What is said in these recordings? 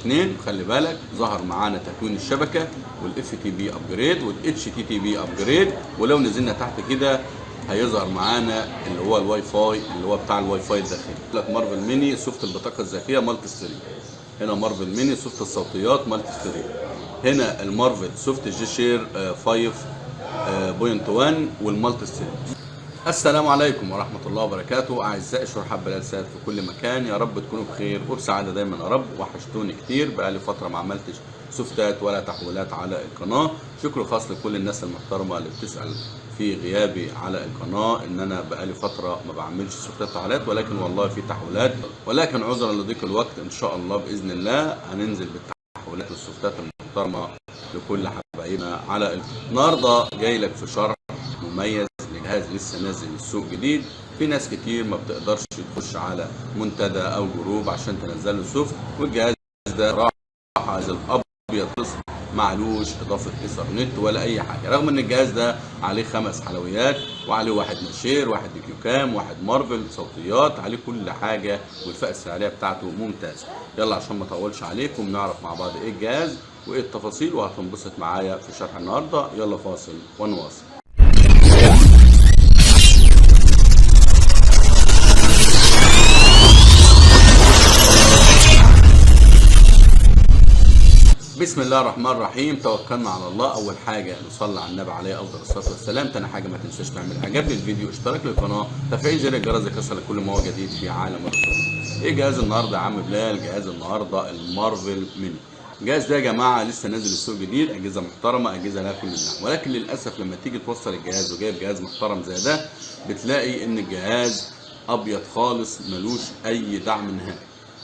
2 خلي بالك ظهر معانا تكوين الشبكه والاف تي بي ابجريد والاتش تي تي بي ابجريد. ولو نزلنا تحت كده هيظهر معانا اللي هو الواي فاي اللي هو بتاع الواي فاي الداخلي. لك مارفل ميني سوفت البطاقه الذكيه مالتي ستريم. هنا مارفل ميني سوفت الصوتيات مالتي ستريم. هنا المارفل سوفت جي شير 5.1 والمالتي ستريم. السلام عليكم ورحمة الله وبركاته أعزائي شرحاب بلاد ساد في كل مكان، يا رب تكونوا بخير وبسعادة دايما يا رب. وحشتوني كتير، بقالي فترة ما عملتش سوفتات ولا تحويلات على القناة. شكر خاص لكل الناس المحترمة اللي بتسأل في غيابي على القناة ان انا بقالي فترة ما بعملش سوفتات تحويلات، ولكن والله في تحويلات، ولكن عذرا لضيق الوقت ان شاء الله باذن الله هننزل بالتحويلات والسوفتات المحترمة لكل حبايبنا على القناة. النهارده جاي لك في شرح مميز لجهاز لسه نازل السوق جديد. في ناس كتير ما بتقدرش تخش على منتدى او جروب عشان تنزل له سوفت، والجهاز ده راح الابيض معلوش اضافه ايثرنت ولا اي حاجه، رغم ان الجهاز ده عليه 5 حلويات وعليه 1 ماشير 1 كيو كام 1 مارفل صوتيات، عليه كل حاجه والفئه السعريه بتاعته ممتازه. يلا عشان ما اطولش عليكم نعرف مع بعض ايه الجهاز وايه التفاصيل، وهتنبسط معايا في شرح النهارده. يلا فاصل ونواصل. بسم الله الرحمن الرحيم، توكلنا على الله. اول حاجه نصلي على النبي عليه افضل الصلاه والسلام. تاني حاجه ما تنساش تعمل اعجاب للفيديو، اشتراك للقناه، تفعيل زر الجرس لكسر لكل ما هو جديد في عالم الرسول. ايه جهاز النهارده يا عم بلال؟ جهاز النهارده المارفل ميني. الجهاز ده يا جماعه لسه نازل السوق جديد، اجهزه محترمه، اجهزه لها كل النعم، ولكن للاسف لما تيجي توصل الجهاز وجايب جهاز محترم زي ده بتلاقي ان الجهاز ابيض خالص ملوش اي دعم نهائي.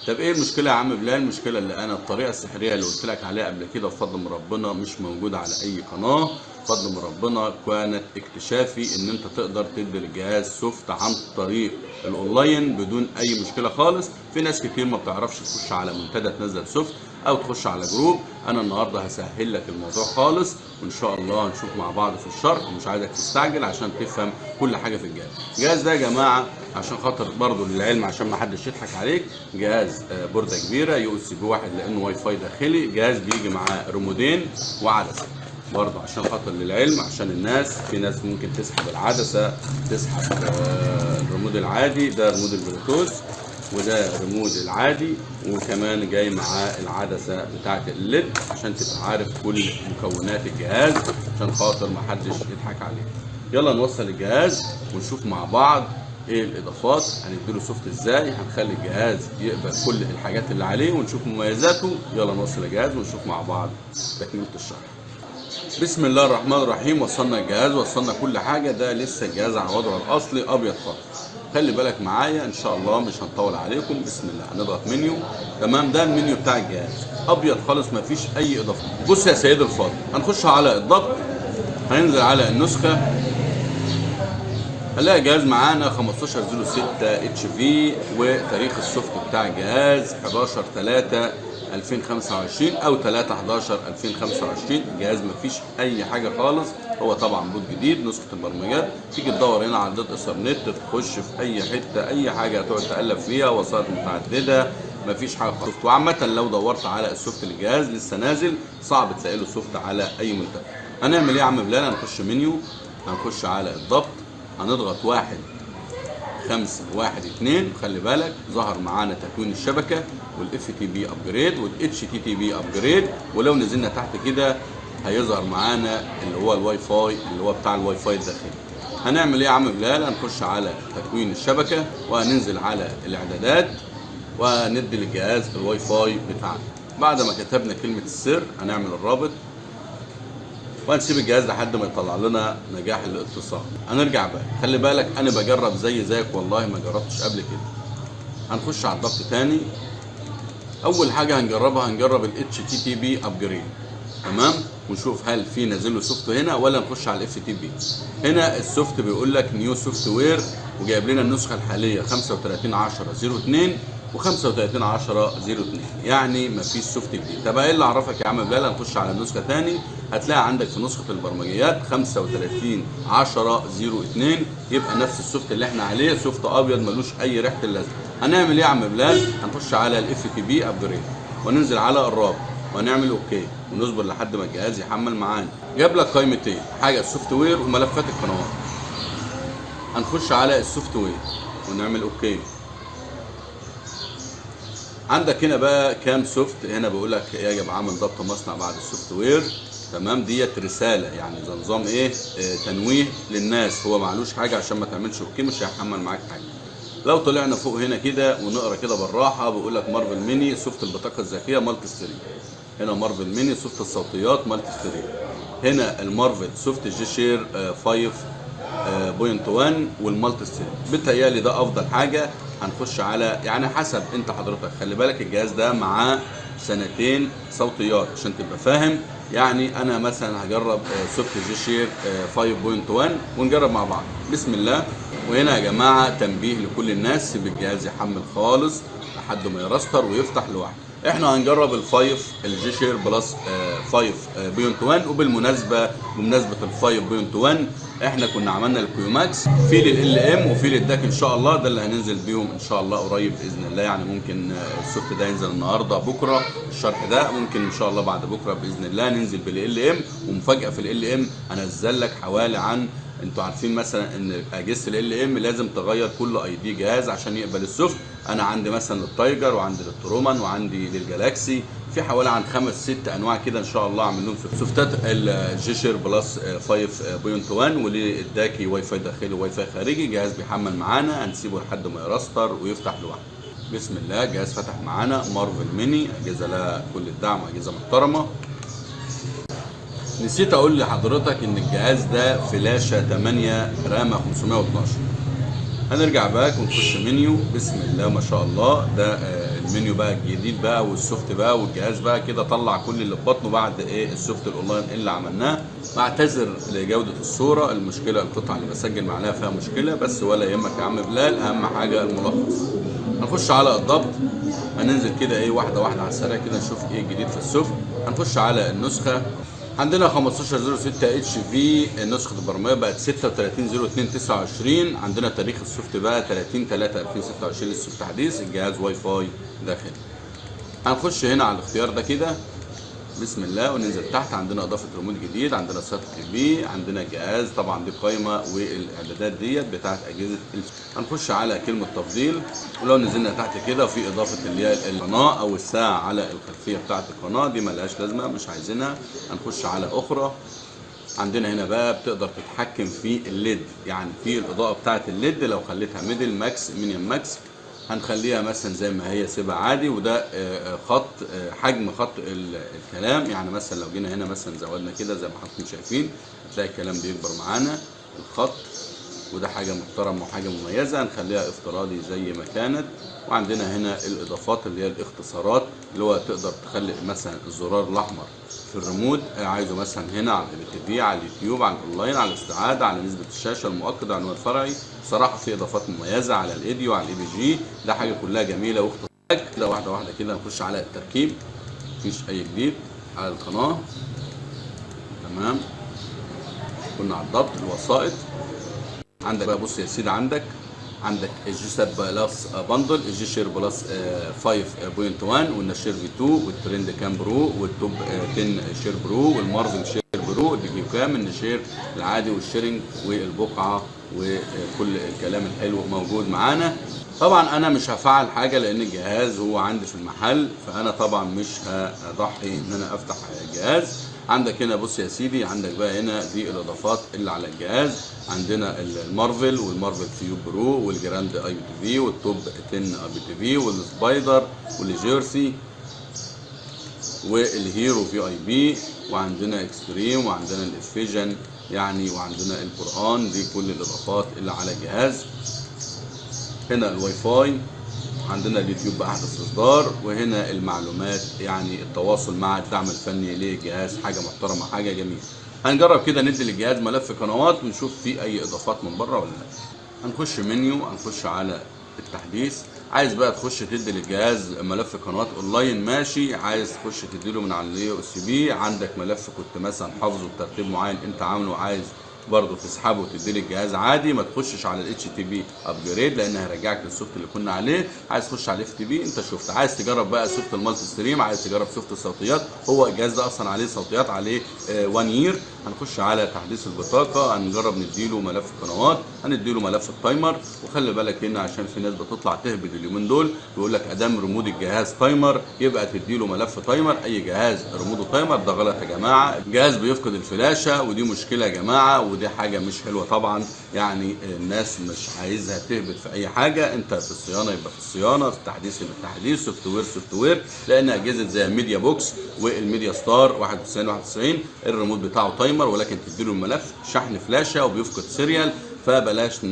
طب ايه المشكله يا عم بلال؟ المشكله اللي انا الطريقه السحريه اللي قلت لك عليها قبل كده بفضل من ربنا مش موجوده على اي قناه. بفضل من ربنا كانت اكتشافي ان انت تقدر تدي الجهاز سوفت عن طريق الاونلاين بدون اي مشكله خالص. في ناس كتير ما بتعرفش تخش على منتدى تنزل سوفت او تخش على جروب. انا النهارده هسهل لك الموضوع خالص، وان شاء الله هنشوف مع بعض في الشرح، ومش عايزك تستعجل عشان تفهم كل حاجه في الجهاز. الجهاز ده يا جماعه عشان خاطر برضه للعلم عشان ما حدش يضحك عليك، جهاز بورده كبيره يو اس بي 1 لانه واي فاي داخلي. جهاز بيجي معاه ريمودين وعدسه برضه عشان خاطر للعلم، عشان الناس في ناس ممكن تسحب العدسه تسحب الريموت العادي. ده ريموت البلوتوث وده ريموت العادي، وكمان جاي معاه العدسه بتاعه الليد عشان تبقى عارف كل مكونات الجهاز عشان خاطر ما حدش يضحك عليك. يلا نوصل الجهاز ونشوف مع بعض ايه الاضافات، هنديله سوفت ازاي، هنخلي الجهاز يقبل كل الحاجات اللي عليه ونشوف مميزاته. يلا نوصل الجهاز ونشوف مع بعض تكمله الشرح. بسم الله الرحمن الرحيم. وصلنا الجهاز، وصلنا كل حاجه. ده لسه الجهاز على وضعه الاصلي ابيض خالص. خلي بالك معايا ان شاء الله مش هنطول عليكم. بسم الله هنضغط منيو. تمام، ده المنيو بتاع الجهاز ابيض خالص ما فيش اي اضافه. بص يا سيدي الفاضل، هنخش على الضبط، هننزل على النسخه، هنلاقي الجهاز معانا 1506 اتش في، وتاريخ السوفت بتاع الجهاز 11/3/2025 او 3/11/2025. الجهاز مفيش اي حاجه خالص، هو طبعا بوت جديد نسخه البرمجيات. تيجي تدور هنا على عداد ايثرنت، تخش في اي حته اي حاجه هتقعد تقلب فيها، وسائط متعدده، مفيش حاجه خالص. وعامه لو دورت على السوفت للجهاز لسه نازل صعب تلاقي له سوفت على اي منتدى. هنعمل ايه يا عم بلال؟ هنخش منيو، هنخش على الضبط، هنضغط 1.5.1.2. خلي بالك ظهر معانا تكوين الشبكه والاف تي بي ابجريد والاتش تي تي بي ابجريد. ولو نزلنا تحت كده هيظهر معانا اللي هو الواي فاي اللي هو بتاع الواي فاي الداخلي. هنعمل ايه يا عم بلال؟ هنخش على تكوين الشبكه وهننزل على الاعدادات وندي للجهاز الواي فاي بتاعنا. بعد ما كتبنا كلمه السر هنعمل الرابط وهنسيب الجهاز لحد ما يطلع لنا نجاح الاتصال. هنرجع بقى، خلي بالك انا بجرب زيك والله ما جربتش قبل كده. هنخش على الضغط تاني. اول حاجه هنجربها هنجرب الاتش تي تي بي ابجريد، تمام، ونشوف هل في نازل له سوفت هنا ولا نخش على الاف تي بي. هنا السوفت بيقول لك نيو سوفت وير، وجايب لنا النسخه الحاليه 35/10/02 و35/10/02، يعني مفيش سوفت جديد. طب ايه اللي عرفك يا عم بلال؟ هنخش على النسخه تاني، هتلاقي عندك في نسخه البرمجيات 35/10/02، يبقى نفس السوفت اللي احنا عليه، سوفت ابيض ملوش اي ريحه اللازمه. هنعمل ايه يا عم بلال؟ هنخش على الاف تي بي ابجريد. وننزل على الرابط ونعمل اوكي ونصبر لحد ما الجهاز يحمل معانا. جاب لك قائمتين، حاجه السوفت وير وملفات القنوات. هنخش على السوفت وير ونعمل اوكي. عندك هنا بقى كام سوفت، هنا بيقول لك يجب عمل ضبط مصنع بعد السوفت وير. تمام، ديت رساله يعني زي نظام ايه، تنويه للناس، هو معلوش حاجه عشان ما تعملش اوكي مش هيحمل معاك حاجه. لو طلعنا فوق هنا كده ونقرا كده بالراحه، بيقول لك مارفل ميني سوفت البطاقه الذكيه مالتي ستريم. هنا مارفل ميني سوفت الصوتيات مالتي ستريم. هنا المارفل سوفت جي شير 5.1 والمالتي ستريم. بتهيألي ده افضل حاجه. هنخش على يعني حسب انت حضرتك، خلي بالك الجهاز ده معاه سنتين صوتيات عشان تبقى فاهم. يعني انا مثلا هجرب سوفت جي شير 5.1 ونجرب مع بعض. بسم الله. وهنا يا جماعه تنبيه لكل الناس، سيب الجهاز يحمل خالص لحد ما يرستر ويفتح لوحده. احنا هنجرب الفايف الجي شير بلس 5.1. وبالمناسبه بمناسبه ال 5.1 احنا كنا عملنا الكيو ماكس في لل ام وفي للداك ان شاء الله، ده اللي هننزل بيهم ان شاء الله قريب باذن الله. يعني ممكن السوفت ده ينزل النهارده بكره، الشرح ده ممكن ان شاء الله بعد بكره باذن الله ننزل بالال ام. ومفاجاه في ال ام هنزل لك حوالي عن، انتوا عارفين مثلا ان اجهزه ال ام لازم تغير كل اي دي جهاز عشان يقبل السوفت. انا عندي مثلا للتايجر وعندي للترومان وعندي للجالاكسي، في حوالي عن 5-6 انواع كده ان شاء الله اعمل لهم سوفتات الجي شير بلس 5.1 وللداكي واي فاي داخلي وواي فاي خارجي. جهاز بيحمل معانا، هنسيبه لحد ما يرستر ويفتح لوحده. بسم الله، جهاز فتح معانا مارفل ميني، اجهزه لها كل الدعم، اجهزه محترمه. نسيت اقول لحضرتك ان الجهاز ده فلاشه 8 رامه 512. هنرجع باك ونخش منيو. بسم الله ما شاء الله، ده المنيو بقى الجديد بقى والسوفت بقى، والجهاز بقى كده طلع كل اللي في بطنه بعد ايه السوفت الاونلاين اللي عملناه. بعتذر لجوده الصوره، المشكله القطعه اللي بسجل معاها فيها مشكله، بس ولا يهمك يا عم بلال، اهم حاجه الملخص. هنخش على الضبط، هننزل كده ايه واحده واحده على السريع كده نشوف ايه الجديد في السوفت. هنخش على النسخه، عندنا 1506 اتش في، نسخه البرمجه بقت 360229. عندنا تاريخ السوفت بقى 30/3/2026 للسوفت تحديث. الجهاز واي فاي داخلي. هنخش هنا على الاختيار ده كده بسم الله وننزل تحت. عندنا اضافه ريموت جديد، عندنا سات بي، عندنا الجهاز طبعا دي قائمه والاعدادات ديت بتاعت اجهزه. هنخش على كلمه تفضيل، ولو نزلنا تحت كده في اضافه اللي هي القناه او الساعه على الخلفيه بتاعت القناه، دي ملهاش لازمه مش عايزينها. هنخش على اخرى. عندنا هنا بقى بتقدر تتحكم في الليد، يعني في الاضاءه بتاعت الليد لو خليتها ميدل ماكس مينيمم ماكس هنخليها مثلا زي ما هي سيبها عادي. وده خط حجم خط الكلام، يعني مثلا لو جينا هنا مثلا زودنا كده زي ما حضراتكم شايفين هتلاقي الكلام بيكبر معانا الخط، وده حاجه محترمه وحاجه مميزه. هنخليها افتراضي زي ما كانت. وعندنا هنا الاضافات اللي هي الاختصارات، اللي هو تقدر تخلي مثلا الزرار الاحمر في الريموت عايزه مثلا هنا على التي في، على اليوتيوب، على الاونلاين، على الاستعاده، على نسبه الشاشه المؤقت، على العنوان الفرعي. بصراحه في اضافات مميزه على الايديو، على الاي بي جي، ده حاجه كلها جميله واختصارات كده. واحده واحده كده نخش على التركيب، مفيش اي جديد على القناه. تمام، كنا على الضبط الوسائط. عندك بقى بص يا سيدي، عندك الجي ساب بلس باندل، الجي شير بلس 5.1 والنشير في 2 والترند كام برو والتوب 10 شير برو والمارفل شير برو، الفيديو كام النشير العادي والشيرنج والبقعه وكل الكلام الحلو موجود معانا. طبعا انا مش هفعل حاجه لان الجهاز هو عندي في المحل، فانا طبعا مش هضحي ان انا افتح الجهاز. عندك هنا بص يا سيدي، عندك بقى هنا دي الاضافات اللي على الجهاز. عندنا المارفل والمارفل فيو برو والجراند اي بي تي في والتوب 10 اي بي تي في والسبايدر والجيرسي والهيرو في اي بي، وعندنا اكستريم وعندنا الافيجن يعني، وعندنا القران. دي كل الاضافات اللي على الجهاز. هنا الواي فاي، عندنا اليوتيوب باحدث اصدار، وهنا المعلومات يعني التواصل مع الدعم الفني للجهاز. حاجه محترمه حاجه جميله. هنجرب كده ندي للجهاز ملف قنوات ونشوف فيه اي اضافات من بره ولا لا. هنخش منيو، هنخش على التحديث. عايز بقى تخش تدي للجهاز ملف قنوات اونلاين ماشي، عايز تخش تديله من على اليو اس بي، عندك ملف كنت مثلا حافظه بترتيب معين انت عامله عايز برضه تسحبه وتدي لي الجهاز عادي، ما تخشش على الاتش تي بي ابجريد لان هيرجعك للسوفت اللي كنا عليه. عايز تخش على اف تي بي انت شفت، عايز تجرب بقى سوفت المالتي ستريم، عايز تجرب سوفت الصوتيات، هو الجهاز ده اصلا عليه صوتيات، عليه 1 يير. هنخش على تحديث البطاقه، هنجرب نديله ملف القنوات، هنديله ملف التايمر. وخلي بالك هنا عشان في ناس بتطلع تهبد اليومين دول يقول لك ادام رمود الجهاز تايمر يبقى تديله ملف تايمر. اي جهاز رموده تايمر ده غلط يا جماعه، الجهاز بيفقد الفلاشه ودي مشكله يا جماعه، ودي حاجه مش حلوه طبعا. يعني الناس مش عايزها تهبد في اي حاجه، انت في الصيانه يبقى في الصيانه، في التحديث يبقى التحديث، سوفت وير. لان اجهزه زي الميديا بوكس والميديا ستار 91 الريموت بتاعه تايمر، ولكن تديله الملف شحن فلاشه وبيفقد سيريال. فبلاش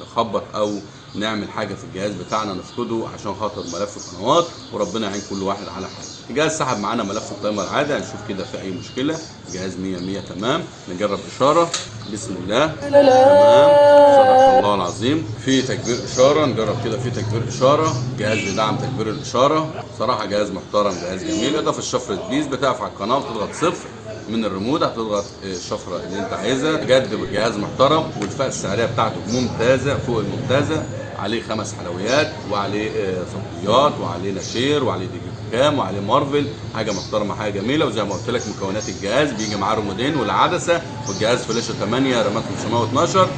نخبط او نعمل حاجه في الجهاز بتاعنا نفقده عشان خاطر ملف القنوات، وربنا يعين كل واحد على حاجه. الجهاز سحب معانا ملف التايمر عادي، هنشوف كده في اي مشكله. الجهاز 100 تمام. نجرب اشاره، بسم الله، تمام، صدق الله العظيم. في تكبير اشاره، نجرب كده في تكبير اشاره. جهاز بيدعم تكبير الاشاره، صراحه جهاز محترم، جهاز جميل. اضافه شفره بيز، بتقف على القناه وتضغط صفر من الريموت، هتضغط الشفره اللي انت عايزها. بجد جهاز محترم، والفئه السعريه بتاعته ممتازه فوق الممتازه. عليه 5 حلويات، وعليه صوتيات، وعليه نشير، وعليه ديجي كام، وعليه مارفل. حاجه محترمه، حاجه جميله. وزي ما قلت لك مكونات الجهاز بيجي معاه ريمودين والعدسه، والجهاز فلاشه 8 رامات 512.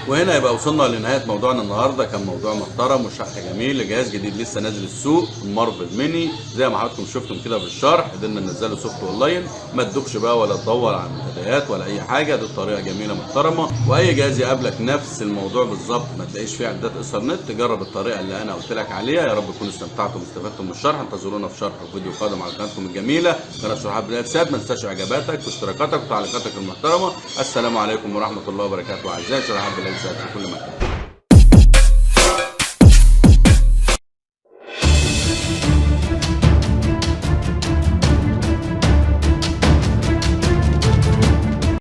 وهنا يبقى وصلنا لنهايه موضوعنا النهارده. كان موضوع محترم وشرح جميل لجهاز جديد لسه نازل السوق، المارفل ميني. زي ما حضراتكم شفتم كده في الشرح، قدرنا ننزله سوفت اونلاين، ما تدوكش بقى ولا تدور على المنتديات ولا اي حاجه. دي الطريقه جميله محترمه. واي جهاز يقابلك نفس الموضوع بالظبط ما تلاقيش فيه اعدادات ايثرنت، تجرب الطريقه اللي انا قلت لك عليها. يا رب تكونوا استمتعتم واستفدتم من الشرح. انتظرونا في شرح وفيديو قادم على قناتكم الجميله قناه شروحات بدايه ساد. ما تنساش اعجاباتك واشتراكاتك وتعليقاتك المحترمه. السلام عليكم ورحمه الله وبركاته. اعزائي شروحات بدايه ساد في كل مكان.